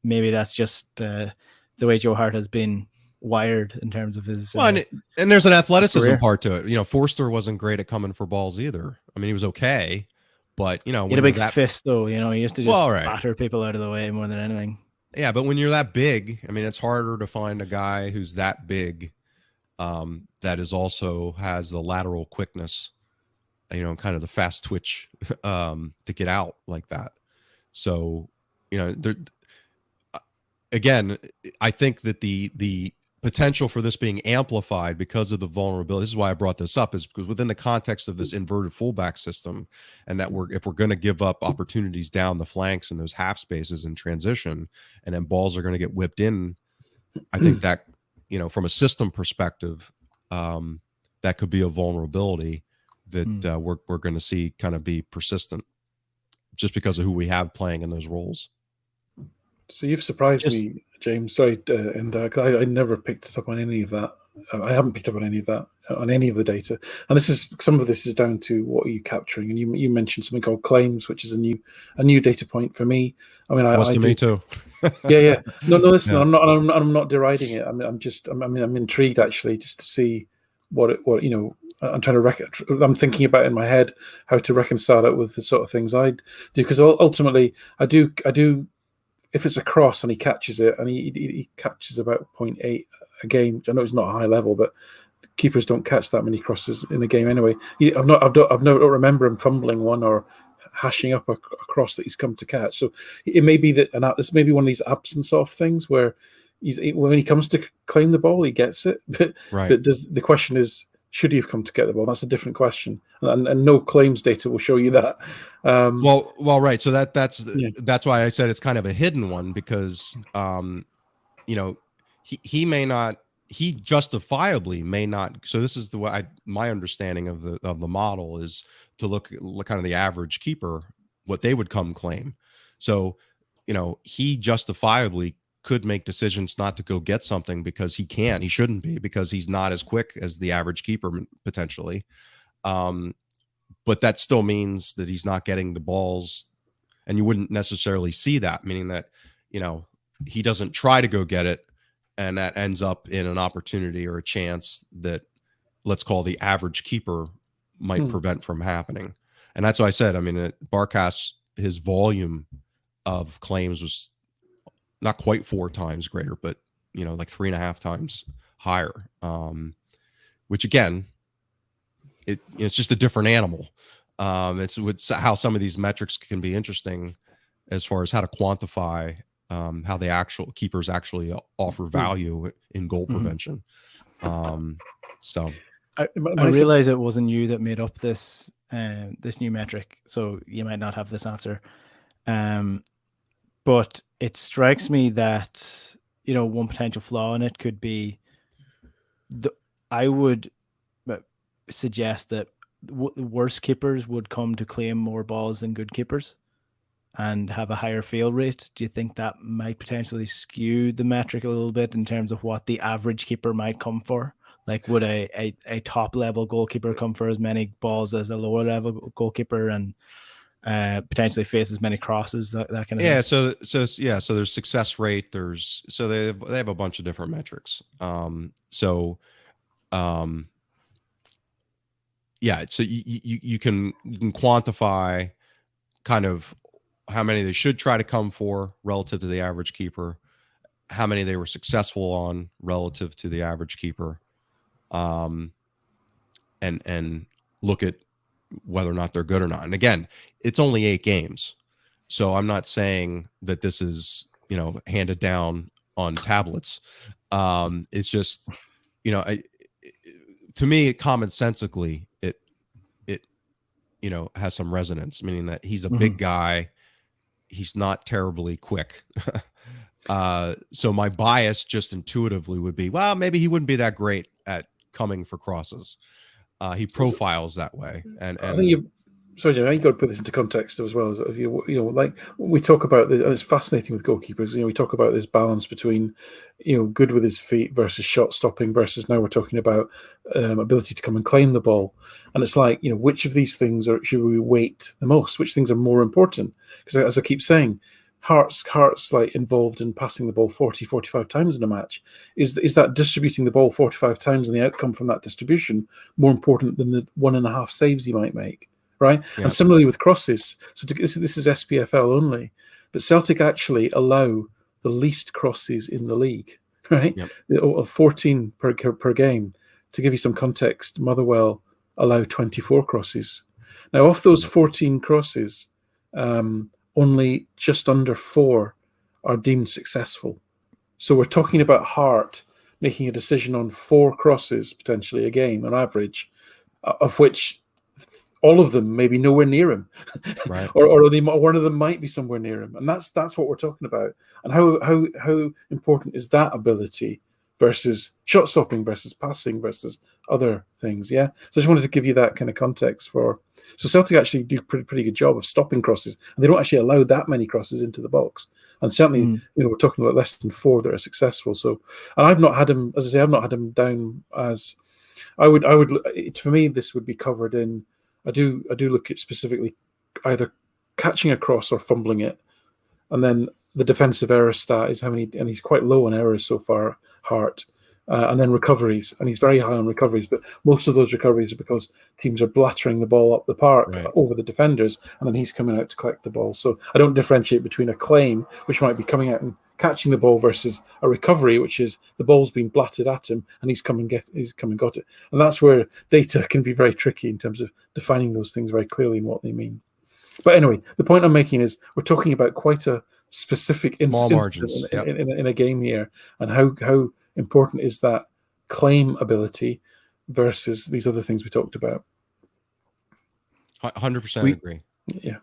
maybe that's just the way Joe Hart has been wired in terms of his. And there's an athleticism part to it. Forster wasn't great at coming for balls either. I mean, he was okay, but he had a big fist though. He used to just batter people out of the way more than anything. Yeah, but when you're that big, I mean, it's harder to find a guy who's that big that is also has the lateral quickness, kind of the fast twitch to get out like that. So, again, I think that the potential for this being amplified because of the vulnerability. This is why I brought this up, is because within the context of this inverted fullback system, and that if we're going to give up opportunities down the flanks and those half spaces in transition, and then balls are going to get whipped in, I think that, from a system perspective, that could be a vulnerability that we're going to see kind of be persistent just because of who we have playing in those roles. So you've surprised me, James. Sorry, and I never picked up on any of that. I haven't picked up on any of that, on any of the data. And some of this is down to what are you capturing. And you mentioned something called claims, which is a new data point for me. I mean, me too. yeah. No, listen, yeah. I'm not deriding it. I'm intrigued actually, just to see what I'm trying to I'm thinking about in my head how to reconcile it with the sort of things I do, because ultimately I do. If it's a cross and he catches it, and he catches about 0.8 a game, which I know it's not a high level, but keepers don't catch that many crosses in a game anyway. I don't remember him fumbling one or hashing up a cross that he's come to catch. So it may be that, and this may be one of these absence of things where when he comes to claim the ball, he gets it. But the question is, should he have come to get the ball? That's a different question, and no claims data will show you that. Right. So that's why I said it's kind of a hidden one, because he may not, he justifiably may not. So this is my understanding of the model is to look kind of the average keeper, what they would come claim. So he justifiably could make decisions not to go get something because he shouldn't be, because he's not as quick as the average keeper potentially. But that still means that he's not getting the balls, and you wouldn't necessarily see that, meaning that, he doesn't try to go get it, and that ends up in an opportunity or a chance that, let's call, the average keeper might prevent from happening. And that's why I said, I mean, Barkas, his volume of claims was not quite 4 times greater, but like 3.5 times higher. Which again, it's just a different animal. It's how some of these metrics can be interesting as far as how to quantify how the actual keepers actually offer value in goal prevention. So I realize it wasn't you that made up this new metric, so you might not have this answer. But it strikes me that, one potential flaw in it could be I would suggest that worse keepers would come to claim more balls than good keepers and have a higher fail rate. Do you think that might potentially skew the metric a little bit in terms of what the average keeper might come for? Like, would a top level goalkeeper come for as many balls as a lower level goalkeeper and potentially face as many crosses, that kind of thing? So there's success rate. They have a bunch of different metrics. So you can quantify kind of how many they should try to come for relative to the average keeper, how many they were successful on relative to the average keeper, and look at whether or not they're good or not. And again, it's only 8 games, so I'm not saying that this is handed down on tablets. It's just to me, commonsensically, it has some resonance, meaning that he's a big guy. He's not terribly quick. So my bias just intuitively would be, well, maybe he wouldn't be that great at coming for crosses. He profiles that way. And I think sorry, Jim, you got to put this into context as well. If like we talk about this, and it's fascinating with goalkeepers. We talk about this balance between, good with his feet versus shot stopping versus now we're talking about ability to come and claim the ball. And it's like, which of these things should we weight the most? Which things are more important? Because as I keep saying, Hearts like involved in passing the ball 40, 45 times in a match. Is that distributing the ball 45 times and the outcome from that distribution more important than the 1.5 saves he might make? Right. Yeah. And similarly with crosses. So this is SPFL only, but Celtic actually allow the least crosses in the league, right? Yep. Of 14 per game. To give you some context, Motherwell allow 24 crosses. Now, off those 14 crosses, only just under 4 are deemed successful. So we're talking about Hart making a decision on 4 crosses potentially a game on average, of which all of them may be nowhere near him, right? or one of them might be somewhere near him, and that's what we're talking about. And how important is that ability versus shot stopping versus passing versus other things? Yeah. So I just wanted to give you that kind of context for. So Celtic actually do pretty good job of stopping crosses, and they don't actually allow that many crosses into the box. And certainly, we're talking about less than 4 that are successful. So, and I've not had him, as I say, I've not had him down as I would. For me, this would be covered in. I do look at specifically either catching a cross or fumbling it, and then the defensive error stat is how many, and he's quite low on errors so far, Hart, and then recoveries, and he's very high on recoveries, but most of those recoveries are because teams are blattering the ball up the park over the defenders, and then he's coming out to collect the ball. So I don't differentiate between a claim, which might be coming out and catching the ball, versus a recovery, which is the ball's been blatted at him and he's come and got it. And that's where data can be very tricky in terms of defining those things very clearly and what they mean. But anyway, the point I'm making is we're talking about quite a specific incident in a game here, and how important is that claim ability versus these other things we talked about. 100% agree. Yeah.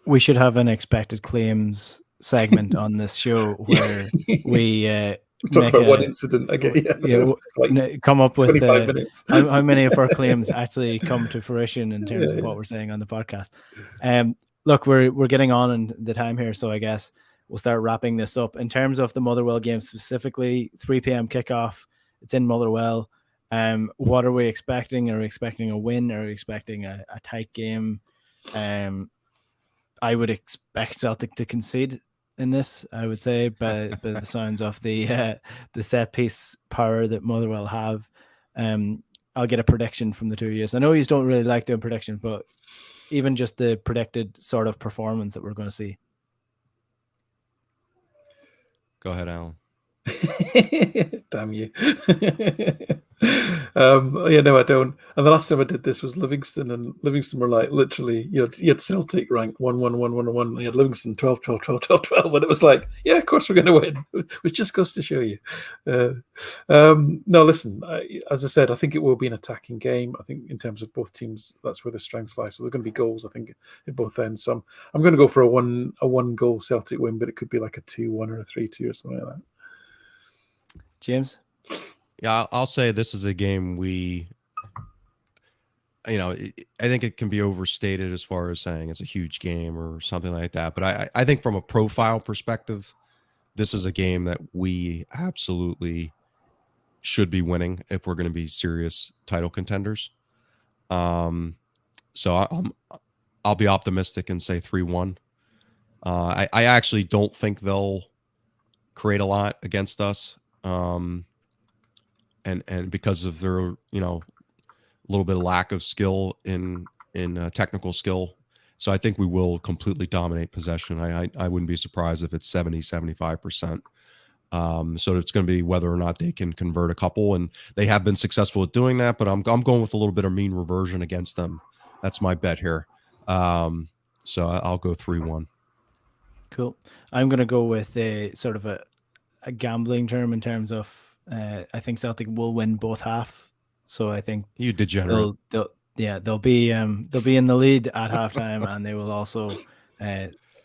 We should have an expected claims segment on this show where we talk about one incident again. Come up with 25 minutes. how many of our claims actually come to fruition in terms of what we're saying on the podcast. Look, we're getting on in the time here, so I guess we'll start wrapping this up. In terms of the Motherwell game specifically, 3 p.m. kickoff. It's in Motherwell. What are we expecting? Are we expecting a win? Are we expecting a tight game? I would expect Celtic to concede in this, I would say, by the sounds of the set piece power that Motherwell have. I'll get a prediction from the two of you. I know you don't really like doing predictions, but even just the predicted sort of performance that we're going to see. Go ahead, Alan. Damn you. No, I don't. And the last time I did this was Livingston, and Livingston were like literally, you had Celtic ranked 1-1-1-1-1. You had Livingston 12-12-12-12-12, and it was like, yeah, of course we're going to win, which just goes to show you. No, listen, as I said, I think it will be an attacking game. I think in terms of both teams, that's where the strengths lie. So there's going to be goals, I think, at both ends. So I'm going to go for a one goal Celtic win, but it could be like a 2-1 or a 3-2 or something like that. James? Yeah, I'll say this is a game I think it can be overstated as far as saying it's a huge game or something like that. But I think from a profile perspective, this is a game that we absolutely should be winning if we're going to be serious title contenders. So I'll be optimistic and say 3-1. I actually don't think they'll create a lot against us. And because of their, little bit of lack of skill in technical skill. So I think we will completely dominate possession. I wouldn't be surprised if it's 70-75%. So it's going to be whether or not they can convert a couple, and they have been successful at doing that, but I'm going with a little bit of mean reversion against them. That's my bet here. So I'll go 3-1. Cool. I'm going to go with a sort of a gambling term in terms of I think Celtic will win both half. So I think you degenerate. They'll be in the lead at halftime, and they will also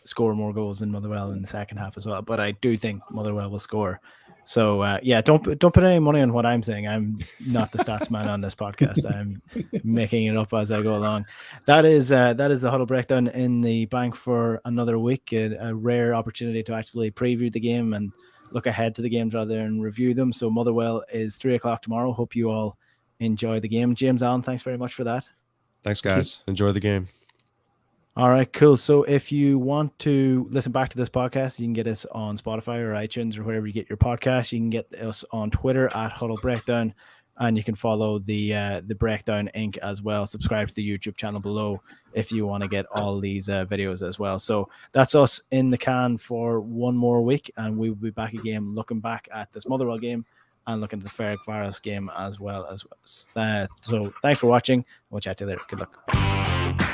score more goals than Motherwell in the second half as well. But I do think Motherwell will score. So don't put any money on what I'm saying. I'm not the stats man on this podcast. I'm making it up as I go along. That is the Huddle Breakdown in the bank for another week. A rare opportunity to actually preview the game and look ahead to the games rather than review them. So Motherwell is 3:00 tomorrow. Hope you all enjoy the game. James Allen, thanks very much for that. Thanks, guys. Enjoy the game. All right, cool. So if you want to listen back to this podcast, you can get us on Spotify or iTunes or wherever you get your podcast. You can get us on Twitter at Huddle Breakdown, and you can follow the Breakdown Inc. as well. Subscribe to the YouTube channel below if you want to get all these videos as well. So that's us in the can for one more week, and we will be back again looking back at this Motherwell game and looking at the Ferencvaros game as well. So thanks for watching. We'll chat to you later. Good luck.